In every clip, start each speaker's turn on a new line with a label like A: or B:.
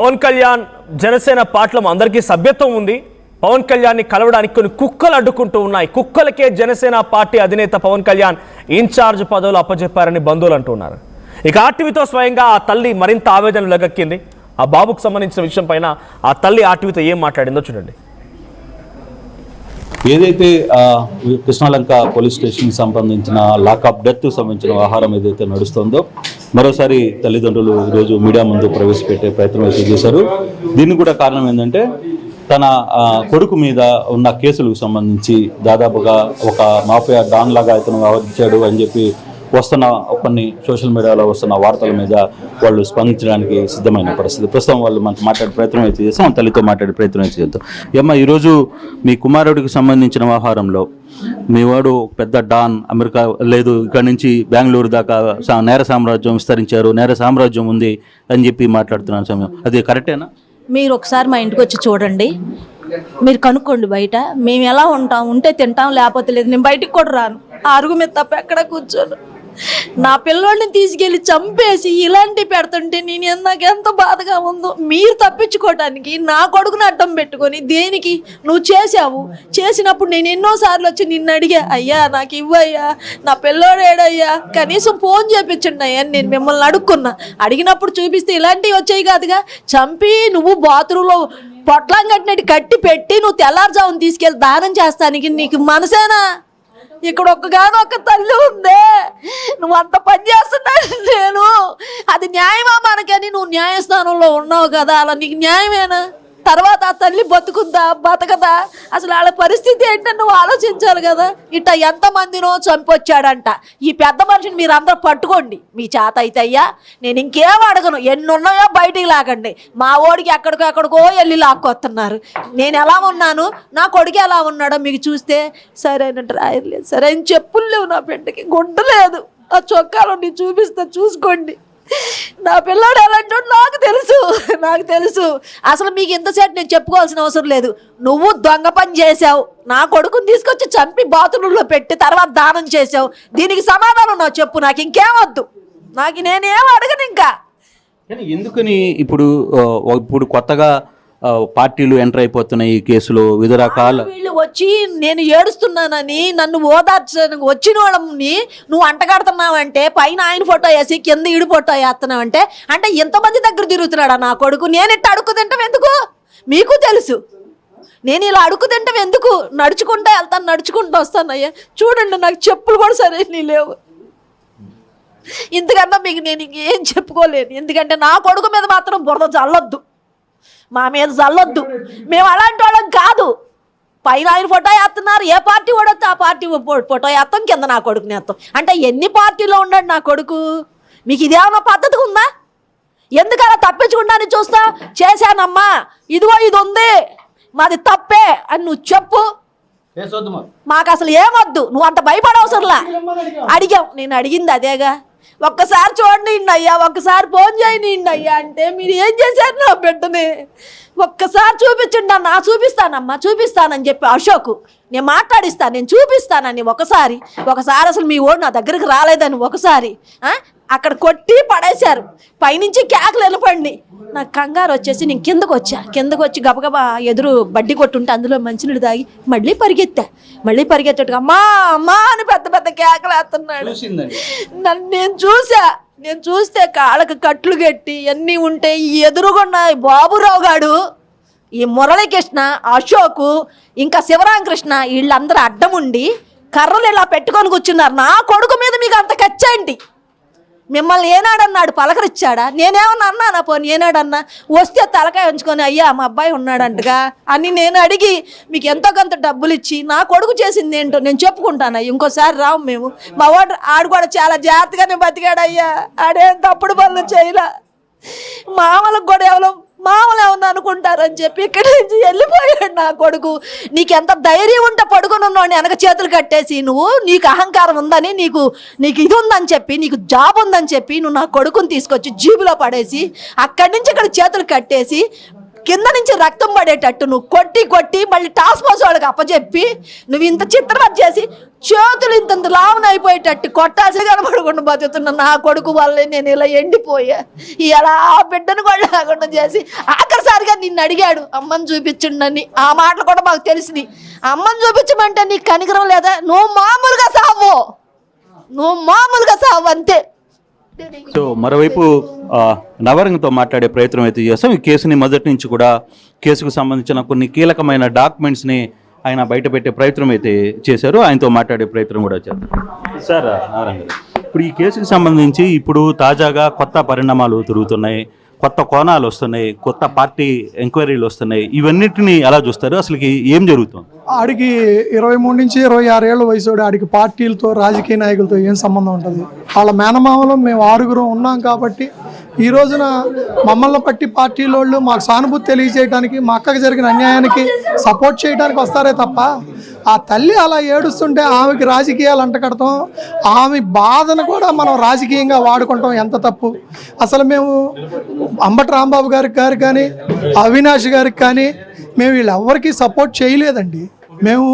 A: పవన్ కళ్యాణ్ జనసేన పార్టీలో అందరికీ సభ్యత్వం ఉంది. పవన్ కళ్యాణ్ని కలవడానికి కొన్ని కుక్కలు అడ్డుకుంటూ ఉన్నాయి. కుక్కలకే జనసేన పార్టీ అధినేత పవన్ కళ్యాణ్ ఇన్ఛార్జ్ పదవులు అప్పచెప్పారని బంధువులు అంటున్నారు. ఇక ఆర్టీవీతో స్వయంగా ఆ తల్లి మరింత ఆవేదన లెగక్కింది. ఆ బాబుకు సంబంధించిన విషయం పైన ఆ తల్లి ఆర్టీవీతో ఏం మాట్లాడిందో చూడండి.
B: ఏదైతే కృష్ణాలంక పోలీస్ స్టేషన్కి సంబంధించిన లాకప్ డెత్ సంబంధించిన వ్యవహారం ఏదైతే నడుస్తుందో మరోసారి తల్లిదండ్రులు ఈరోజు మీడియా ముందు ప్రవేశపెట్టే ప్రయత్నం అయితే చేశారు. దీనికి కూడా కారణం ఏంటంటే తన కొడుకు మీద ఉన్న కేసులకు సంబంధించి దాదాపుగా ఒక మాఫియా డాన్ లాగా ఇతను వ్యవహరించాడు అని చెప్పి వస్తున్న కొన్ని సోషల్ మీడియాలో వస్తున్న వార్తల మీద వాళ్ళు స్పందించడానికి సిద్ధమైన పరిస్థితి. ప్రస్తుతం వాళ్ళు మనకు మాట్లాడే ప్రయత్నం అయితే చేస్తాం, తల్లితో మాట్లాడే ప్రయత్నం అయితే చేద్దాం. ఏమ్మా, ఈరోజు మీ కుమారుడికి సంబంధించిన వ్యవహారంలో మీ వాడు పెద్ద డాన్, అమెరికా లేదు ఇక్కడ నుంచి బెంగళూరు దాకా నేర సామ్రాజ్యం విస్తరించారు, నేర సామ్రాజ్యం ఉంది అని చెప్పి మాట్లాడుతున్నాను సమయం, అది కరెక్టేనా?
C: మీరు ఒకసారి మా ఇంటికి వచ్చి చూడండి, మీరు కనుక్కోండి. బయట మేము ఎలా ఉంటాం, ఉంటే తింటాం లేకపోతే లేదు. నేను బయటికి కూడా రాను, ఆ అరుగు మీద తప్ప ఎక్కడ కూర్చోను. నా పిల్లోడిని తీసుకెళ్ళి చంపేసి ఇలాంటివి పెడుతుంటే నాకు ఎంత బాధగా ఉందో. మీరు తప్పించుకోవడానికి నా కొడుకుని అడ్డం పెట్టుకొని దేనికి నువ్వు చేసావు? చేసినప్పుడు నేను ఎన్నోసార్లు వచ్చి నిన్ను అడిగా, అయ్యా నాకు ఇవ్వయ్యా, నా పిల్లోడు ఏడయ్యా, కనీసం ఫోన్ చేయించండి అయ్యా అని నేను మిమ్మల్ని అడుక్కున్నా. అడిగినప్పుడు చూపిస్తే ఇలాంటివి వచ్చాయి కాదుగా. చంపి నువ్వు బాత్రూంలో పొట్లం కట్టినట్టు కట్టి పెట్టి నువ్వు తెల్లారుజామున తీసుకెళ్ళి దానం చేస్తానికి నీకు మనసేనా? ఇక్కడ ఒక్కగానొక్క తల్లి ఉందే, నువ్వు అంత పని చేస్తున్నా నేను, అది న్యాయమా మనకని నువ్వు న్యాయస్థానంలో ఉన్నావు కదా, అలా నీకు న్యాయమేనా? తర్వాత ఆ తల్లి బతుకుద్దా బతకదా, అసలు వాళ్ళ పరిస్థితి ఏంటని నువ్వు ఆలోచించాలి కదా. ఇట్ట ఎంతమందినో చంపొచ్చాడంట. ఈ పెద్ద మనిషిని మీరు అందరూ పట్టుకోండి మీ చేత అయితే. అయ్యా నేను ఇంకేం అడగను, ఎన్ని ఉన్నాయో బయటికి లాగండి. మా ఓడికి ఎక్కడికో వెళ్ళి లాక్కొస్తున్నారు. నేను ఎలా ఉన్నాను, నా కొడుకు ఎలా ఉన్నాడో మీకు చూస్తే సరైన డ్రాయర్ లేదు, సరైన చెప్పులు లేవు, నా బిడ్డకి గుడ్డ లేదు. ఆ చొక్కాలు నేను చూపిస్తా, చూసుకోండి. నా పిల్లాడు ఎలాంటి నాకు తెలుసు. అసలు మీకు ఇంతసేపు నేను చెప్పుకోవాల్సిన అవసరం లేదు. నువ్వు దొంగ పని చేసావు, నా కొడుకుని తీసుకొచ్చి చంపి బాత్రూంలో పెట్టి తర్వాత దానం చేసావు. దీనికి సమాధానం నాకు చెప్పు, నాకు ఇంకేమొద్దు, నాకు నేనేం అడగను ఇంకా.
B: ఎందుకని ఇప్పుడు కొత్తగా పార్టీలు ఎంటర్ అయిపోతున్నాయి ఈ కేసులో వివిధ రకాల
C: వీళ్ళు వచ్చి నేను ఏడుస్తున్నానని నన్ను ఓదార్చడానికి వచ్చిన వాళ్ళని నువ్వు అంటగడుతున్నావంటే, పైన ఆయన ఫోటో వేసి కింద ఈడు ఫోటో వేస్తున్నావంటే, అంటే ఎంతమంది దగ్గర తిరుగుతున్నాడా నా కొడుకు? నేను ఇట్లా అడుక్కు తింటాం ఎందుకు? మీకు తెలుసు నేను ఇలా అడుక్కు తింటాం ఎందుకు? నడుచుకుంటా వెళ్తాను, నడుచుకుంటూ వస్తాను. అయ్యా చూడండి, నాకు చెప్పులు కూడా సరైన లేవు. ఇంతకన్నా మీకు నేను ఇంకేం చెప్పుకోలేను. ఎందుకంటే నా కొడుకు మీద మాత్రం బురద చల్లొద్దు, మా మీద చల్లొద్దు. మేము అలాంటి వాళ్ళం కాదు. పైన ఆయన ఫోటో వేస్తున్నారు, ఏ పార్టీ వాడొస్తే ఆ పార్టీ ఫోటో వేస్తాం, కింద నా కొడుకుని వేస్తాం. అంటే ఎన్ని పార్టీలో ఉన్నాడు నా కొడుకు? మీకు ఇదేమన్నా పద్ధతి ఉందా? ఎందుకు అలా తప్పించుకుంటాను చూస్తా? చేశానమ్మా, ఇదిగో ఇది ఉంది, మాది తప్పే అని నువ్వు చెప్పు. మాకు అసలు ఏమొద్దు, నువ్వు అంత భయపడవసరంలా. అడిగాం, నేను అడిగింది అదేగా. ఒక్కసారి చూడండి అయ్యా, ఒక్కసారి ఫోన్ చేయండి అయ్యా అంటే మీరు ఏం చేశారు నా బిడ్డని? ఒక్కసారి చూపించండి అన్న. చూపిస్తానమ్మా, చూపిస్తానని చెప్పి అశోక్ నేను మాట్లాడిస్తాను, నేను చూపిస్తానని ఒకసారి అసలు మీ ఓడు నా దగ్గరికి రాలేదని ఒకసారి అక్కడ కొట్టి పడేశారు. పైనుంచి కేకలు వెళ్ళిపండి. నాకు కంగారు వచ్చేసి నేను కిందకు వచ్చి గబగబా ఎదురు బడ్డీ కొట్టుంటే అందులో మంచినీళ్ళు తాగి మళ్ళీ పరిగెత్తట్టుగా అమ్మా అమ్మా అని పెద్ద కేకలు వేస్తున్నాడు. నన్ను నేను చూస్తే కాళ్ళకి కట్లు కట్టి అన్నీ ఉంటే ఎదురుగున్న బాబురావు గాడు, ఈ మురళీకృష్ణ, అశోక్, ఇంకా శివరామకృష్ణ వీళ్ళందరూ అడ్డం ఉండి కర్రలు ఇలా పెట్టుకొని కూర్చున్నారు. నా కొడుకు మీద మీకు అంత కచ్చేంటి? మిమ్మల్ని ఏనాడన్నాడు? పలకరిచ్చాడా? నేనేమన్నా అన్నానా? పోనీ ఏనాడన్నా? వస్తే తలకాయ ఉంచుకొని అయ్యా మా అబ్బాయి ఉన్నాడంటగా అని నేను అడిగి మీకు ఎంతో కొంత డబ్బులు ఇచ్చి నా కొడుకు చేసింది ఏంటో నేను చెప్పుకుంటాను. ఇంకోసారి రావు మేము. మా వాడు ఆడు కూడా చాలా జాగ్రత్తగానే బతికాడు అయ్యా, ఆడేం తప్పుడు పనులు చేయలే. మామలకు కూడా మామూలు ఏమన్నా అనుకుంటారని చెప్పి ఇక్కడి నుంచి వెళ్ళిపోయాడు నా కొడుకు. నీకెంత ధైర్యం ఉంటే పడుకుని ఉన్నాడు వెనక చేతులు కట్టేసి, నీకు అహంకారం ఉందని, నీకు ఇది ఉందని చెప్పి, నీకు జాబ్ ఉందని చెప్పి నువ్వు నా కొడుకుని తీసుకొచ్చి జీబులో పడేసి అక్కడి నుంచి ఇక్కడ చేతులు కట్టేసి కింద నుంచి రక్తం పడేటట్టు నువ్వు కొట్టి కొట్టి మళ్ళీ టాస్క్ ఫోర్స్ వాళ్ళకి అప్పచెప్పి నువ్వు ఇంత చిత్రవత చేసి చేతులు ఇంత లావున అయిపోయేటట్టు కొట్టాల్సి కనబడకుండా బతుకుతున్న నా కొడుకు వల్లే నేను ఇలా ఎండిపోయా. ఇలా బిడ్డను కూడా లేకుండా చేసి ఆఖరిసారిగా నిన్ను అడిగాడు అమ్మని చూపించండి. ఆ మాటలు కూడా మాకు తెలిసినాయి. అమ్మని చూపించమంటే నీకు కనికరం లేదా? నువ్వు మామూలుగా సావు అంతే.
B: సో మరోవైపు నవరంగతో మాట్లాడే ప్రయత్నం అయితే చేస్తాం. ఈ కేసుని మొదటి నుంచి కూడా కేసుకు సంబంధించిన కొన్ని కీలకమైన డాక్యుమెంట్స్ని ఆయన బయట పెట్టే ప్రయత్నం అయితే చేశారు. ఆయనతో మాట్లాడే ప్రయత్నం కూడా చేద్దాం. సార్ నవరంగ, ఇప్పుడు ఈ కేసుకు సంబంధించి ఇప్పుడు తాజాగా కొత్త పరిణామాలు తిరుగుతున్నాయి, కొత్త కోణాలు వస్తున్నాయి, కొత్త పార్టీ ఎంక్వైరీలు వస్తున్నాయి. ఇవన్నిటిని ఎలా చూస్తారు? అసలుకి ఏం జరుగుతుంది?
D: ఆడికి 23 నుంచి 26 ఏళ్ళ వయసు, ఆడికి పార్టీలతో రాజకీయ నాయకులతో ఏం సంబంధం ఉంటుంది? వాళ్ళ మేనమామలో మేము 6 ఉన్నాం కాబట్టి ఈ రోజున మమ్మల్ని పట్టి పార్టీలోళ్ళు మాకు సానుభూతి తెలియజేయడానికి, మా అక్కకి జరిగిన అన్యాయానికి సపోర్ట్ చేయడానికి వస్తారే తప్ప ఆ తల్లి అలా ఏడుస్తుంటే ఆమెకి రాజకీయాలు అంటకడతాం, ఆమె బాధను కూడా మనం రాజకీయంగా వాడుకుంటాం ఎంత తప్పు. అసలు మేము అంబటి రాంబాబు గారికి కానీ అవినాష్ గారికి కానీ మేము వీళ్ళెవ్వరికీ సపోర్ట్ చేయలేదండి. మేము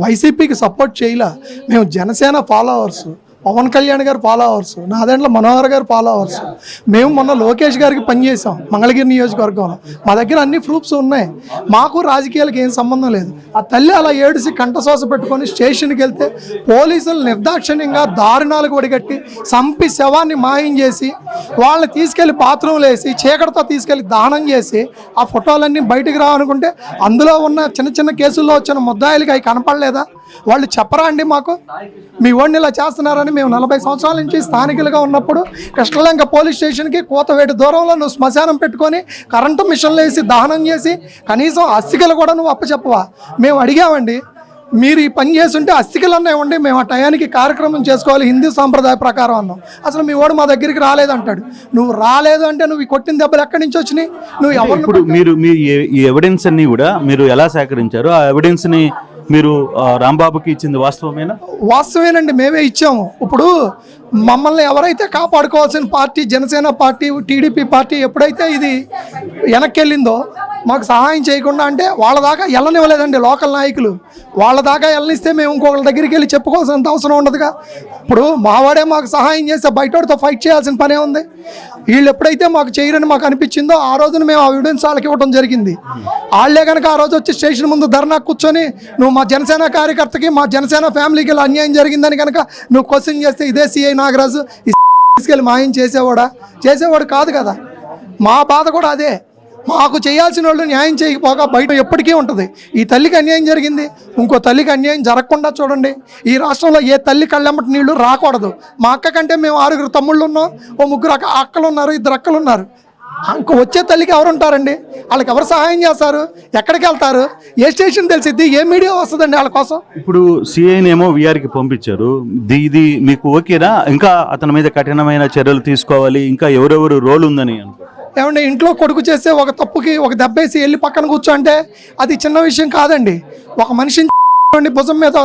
D: వైసీపీకి సపోర్ట్ చేయలే. మేము జనసేన ఫాలోవర్స్, పవన్ కళ్యాణ్ గారు ఫాలోవర్స్, నాదెండ్ల మనోహర్ గారు ఫాలోవర్స్. మేము మొన్న లోకేష్ గారికి పనిచేసాం మంగళగిరి నియోజకవర్గంలో. మా దగ్గర అన్ని ప్రూఫ్స్ ఉన్నాయి. మాకు రాజకీయాలకు ఏం సంబంధం లేదు. ఆ తల్లి అలా ఏడిసి కంఠశ్వాస పెట్టుకొని స్టేషన్కి వెళ్తే పోలీసులు నిర్దాక్షిణ్యంగా దారుణాలకు ఒడిగట్టి చంపి శవాన్ని మాయం చేసి వాళ్ళని తీసుకెళ్లి బాత్రూంలో వేసి చీకటితో తీసుకెళ్లి దానం చేసి ఆ ఫోటోలన్నీ బయటకు రావనుకుంటే అందులో ఉన్న చిన్న చిన్న కేసుల్లో వచ్చిన ముద్దాయిలకి అవి కనపడలేదా? వాళ్ళు చెప్పరా అండి మాకు మీ ఓడిని ఇలా చేస్తున్నారని? మేము 40 సంవత్సరాల నుంచి స్థానికులుగా ఉన్నప్పుడు కృష్ణలంక పోలీస్ స్టేషన్కి కోతవేటు దూరంలో నువ్వు శ్మశానం పెట్టుకొని కరెంటు మిషన్లు వేసి దహనం చేసి కనీసం అస్థికలు కూడా నువ్వు అప్పచెప్పవా? మేము అడిగామండి, మీరు ఈ పని చేస్తుంటే అస్థికలన్నా ఇవ్వండి, మేము ఆ టయానికి కార్యక్రమం చేసుకోవాలి హిందూ సాంప్రదాయ ప్రకారం అన్నాం. అసలు మీ వాడు మా దగ్గరికి రాలేదంటాడు. నువ్వు రాలేదు అంటే నువ్వు ఈ కొట్టిన దెబ్బలు ఎక్కడి నుంచి వచ్చినాయి? నువ్వు ఎవరు?
B: ఇప్పుడు మీరు ఈ ఎవిడెన్స్ అన్ని కూడా మీరు ఎలా సేకరించారు? ఆ ఎవిడెన్స్ని మీరు రాంబాబుకి ఇచ్చింది వాస్తవమేనా?
D: వాస్తవేనండి, మేమే ఇచ్చాము. ఇప్పుడు మమ్మల్ని ఎవరైతే కాపాడుకోవాల్సిన party Janasena party, TDP party ఎప్పుడైతే ఇది వెనక్కి వెళ్ళిందో మాకు సహాయం చేయకుండా, అంటే వాళ్ళ దాకా వెళ్ళనివ్వలేదండి లోకల్ నాయకులు. వాళ్ళ దాకా వెళ్ళనిస్తే మేము ఇంకొకరి దగ్గరికి వెళ్ళి చెప్పుకోవాల్సినంత అవసరం ఉండదుగా. ఇప్పుడు మావాడే మాకు సహాయం చేస్తే బయటతో ఫైట్ చేయాల్సిన పనే ఉంది. వీళ్ళు ఎప్పుడైతే మాకు చేయరని మాకు అనిపించిందో ఆ రోజున మేము ఆ ఎవిడెన్స్ వాళ్ళకి ఇవ్వడం జరిగింది. వాళ్ళే కనుక ఆ రోజు వచ్చి స్టేషన్ ముందు ధర్నా కూర్చొని నువ్వు మా జనసేన కార్యకర్తకి, మా జనసేన ఫ్యామిలీకి ఇలా అన్యాయం జరిగిందని కనుక నువ్వు క్వశ్చన్ చేస్తే ఇదే సిఐ నాగరాజు తీసుకెళ్ళి మాయం చేసేవాడు కాదు కదా. మా బాధ కూడా అదే. మాకు చేయాల్సిన వాళ్ళు న్యాయం చేయకపోగా బయట ఎప్పటికీ ఉంటుంది. ఈ తల్లికి అన్యాయం జరిగింది, ఇంకో తల్లికి అన్యాయం జరగకుండా చూడండి. ఈ రాష్ట్రంలో ఏ తల్లి కళ్ళెమ్మటి నీళ్లు రాకూడదు. మా అక్క కంటే మేము 6 తమ్ముళ్ళు ఉన్నాం, ఓ 3 అక్కలు ఉన్నారు, 2 అక్కలు ఉన్నారు. ఇంకో వచ్చే తల్లికి ఎవరు ఉంటారండి? వాళ్ళకి ఎవరు సహాయం చేస్తారు? ఎక్కడికి వెళ్తారు? ఏ స్టేషన్ తెలిసిద్ది? ఏ మీడియా వస్తుందండి వాళ్ళ కోసం?
B: ఇప్పుడు సిఐనేమో విఆర్కి పంపించారు. ఇది మీకు ఓకేనా? ఇంకా అతని మీద కఠినమైన చర్యలు తీసుకోవాలి, ఇంకా ఎవరెవరు రోల్ ఉందని అనుకో.
D: ఏమంటే ఇంట్లో కొడుకు చేస్తే ఒక తప్పుకి ఒక దెబ్బేసి వెళ్ళి పక్కన కూర్చోంటే అది చిన్న విషయం కాదండి. ఒక మనిషిని భుజం మీద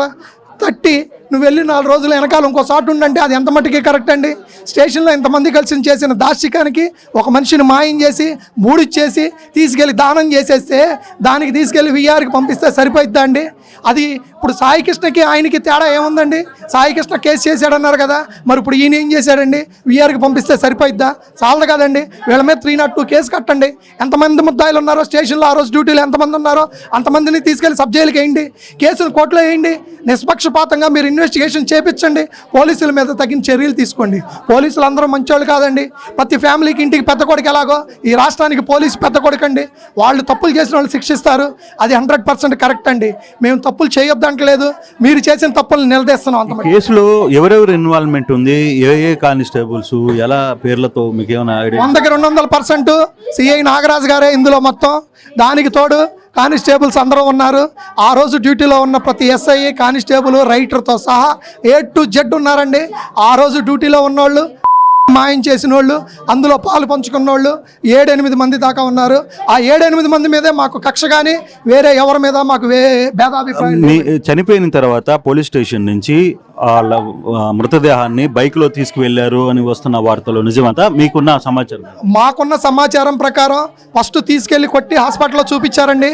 D: తట్టి నువ్వు వెళ్ళి 4 రోజుల వెనకాల ఇంకో సాటు ఉండంటే అది ఎంత మట్టుకి కరెక్ట్ అండి? స్టేషన్లో ఇంతమంది కలిసి చేసిన దాష్టికానికి ఒక మనిషిని మాయం చేసి బూడిచ్చేసి తీసుకెళ్ళి దానం చేసేస్తే దానికి తీసుకెళ్ళి విఆర్కి పంపిస్తే సరిపోయిద్దా అండి? అది ఇప్పుడు సాయికృష్ణకి ఆయనకి తేడా ఏముందండి? సాయికృష్ణ కేసు చేశాడన్నారు కదా, మరి ఇప్పుడు ఈయన ఏం చేశాడండి? విఆర్కి పంపిస్తే సరిపోయిద్దా? చాలదు కదండి. వీళ్ళ మీద 302 కేసు కట్టండి. ఎంతమంది ముద్దాయిలు ఉన్నారో స్టేషన్లో ఆ రోజు డ్యూటీలో ఎంతమంది ఉన్నారో అంతమందిని తీసుకెళ్ళి సబ్ జైలుకి వేయండి, కేసును కోర్టులో వేయండి. నిష్పక్షపాతంగా మీరు ఇన్వెస్టిగేషన్ చేపించండి, పోలీసుల మీద తగిన చర్యలు తీసుకోండి. పోలీసులు అందరూ మంచోళ్ళు కాదండి. ప్రతి ఫ్యామిలీకి ఇంటికి పెద్ద కొడుకు ఎలాగో ఈ రాష్ట్రానికి పోలీసు పెద్ద కొడుకు అండి. వాళ్ళు తప్పులు చేసిన వాళ్ళు శిక్షిస్తారు, అది 100% కరెక్ట్ అండి. మేము తప్పులు చేయొద్దంటలేదు, మీరు చేసిన తప్పులు నిలదీస్తున్నాం. అంత
B: కేసులో ఎవరెవరు ఇన్వాల్వ్మెంట్ ఉంది? ఏ కానిస్టేబుల్స్ ఎలా పేర్లతో మీకు ఏమైనా ఐడియా?
D: 100కి 200% సిఐ నాగరాజు గారే ఇందులో మొత్తం. దానికి తోడు కానిస్టేబుల్స్ అందరూ ఉన్నారు. ఆ రోజు డ్యూటీలో ఉన్న ప్రతి ఎస్ఐ, కానిస్టేబుల్, రైటర్తో సహా A to Z ఉన్నారండి. ఆ రోజు డ్యూటీలో ఉన్నోళ్ళు, మాయం చేసిన వాళ్ళు, అందులో పాలు పంచుకున్న వాళ్ళు 7-8 మంది దాకా ఉన్నారు. ఆ 7-8 మంది మీదే మాకు కక్ష కానీ వేరే ఎవరి మీద మాకు భేదాభిప్రాయం.
B: చనిపోయిన తర్వాత పోలీస్ స్టేషన్ నుంచి వాళ్ళ మృతదేహాన్ని బైక్లో తీసుకువెళ్లారు అని వస్తున్న వార్తలు నిజమంతా మీకున్న సమాచారం?
D: మాకున్న సమాచారం ప్రకారం ఫస్ట్ తీసుకెళ్లి కొట్టి హాస్పిటల్లో చూపించారండి.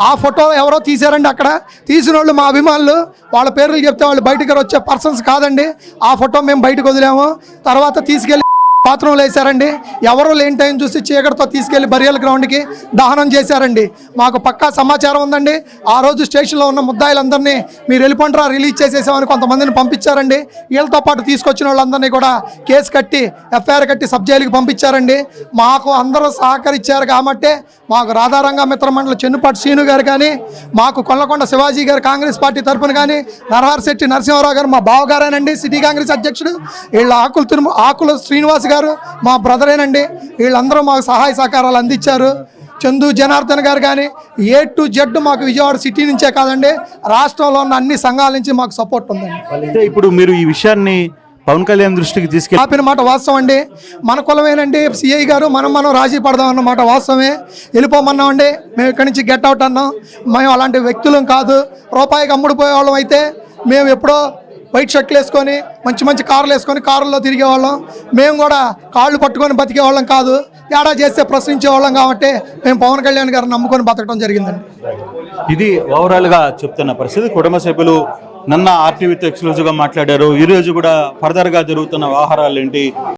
D: ఆ ఫోటో ఎవరో తీశారండి. అక్కడ తీసిన వాళ్ళు మా అభిమానులు, వాళ్ళ పేర్లు చెప్తే వాళ్ళు బయటకు వచ్చే పర్సన్స్ కాదండి. ఆ ఫోటో మేము బయటకు వదిలాము. తర్వాత తీసుకెళ్లి బాత్రూంలో వేశారండి. ఎవరో లేని టైం చూసి చీకటితో తీసుకెళ్లి బరియల్ గ్రౌండ్కి దహనం చేశారండి. మాకు పక్కా సమాచారం ఉందండి. ఆ రోజు స్టేషన్లో ఉన్న ముద్దాయిలందరినీ మీరు వెళ్ళిపోంటారా రిలీజ్ చేసేసామని కొంతమందిని పంపించారండి. వీళ్ళతో పాటు తీసుకొచ్చిన వాళ్ళందరినీ కూడా కేసు కట్టి ఎఫ్ఐఆర్ కట్టి సబ్ జైలుకి పంపించారండి. మాకు అందరూ సహకరించారు కాబట్టి మాకు రాధారంగ మిత్రమండలి చెన్నుపాటి శ్రీను గారు కానీ, మాకు కొల్లకొండ శివాజీ గారు కాంగ్రెస్ పార్టీ తరఫున కానీ, నరహర్ శెట్టి నరసింహారావు గారు మా బావగారేనండి సిటీ కాంగ్రెస్ అధ్యక్షుడు, వీళ్ళ ఆకుల శ్రీనివాస్ గారు మా బ్రదరేనండి. వీళ్ళందరూ మాకు సహాయ సహకారాలు అందించారు. చందు జనార్దన్ గారు కానీ A to Z మాకు విజయవాడ సిటీ నుంచే కాదండి, రాష్ట్రంలో ఉన్న అన్ని సంఘాల నుంచి మాకు సపోర్ట్ ఉందండి.
B: అయితే ఇప్పుడు మీరు ఈ విషయాన్ని పవన్ కళ్యాణ్ దృష్టికి తీసుకెళ్ళి
D: ఆపిన మాట వాస్తవం అండి. మన కులమేనండి సిఐ గారు, మనం రాజీ పడదాం అన్నమాట వాస్తవమే. వెళ్ళిపోమన్నామండి, మేము ఇక్కడి నుంచి గెట్ అవుట్ అన్నాం. మేము అలాంటి వ్యక్తులం కాదు. రూపాయికి అమ్ముడుపోయే వాళ్ళం అయితే మేము ఎప్పుడో వైట్ షర్ట్లు వేసుకొని మంచి మంచి కార్లు వేసుకొని కారుల్లో తిరిగేవాళ్ళం. మేము కూడా కాళ్ళు పట్టుకొని బతికేవాళ్ళం కాదు. తేడా చేస్తే ప్రశ్నించేవాళ్ళం కాబట్టి మేము పవన్ కళ్యాణ్ గారిని నమ్ముకొని బతకడం జరిగిందండి.
B: ఇది ఓవరాల్గా చెప్తున్న పరిస్థితి. కుటుంబ సభ్యులు నిన్న ఆర్టీవీతో ఎక్స్క్లూజివ్గా మాట్లాడారు. ఈరోజు కూడా ఫర్దర్గా జరుగుతున్న వ్యవహారాలు ఏంటి,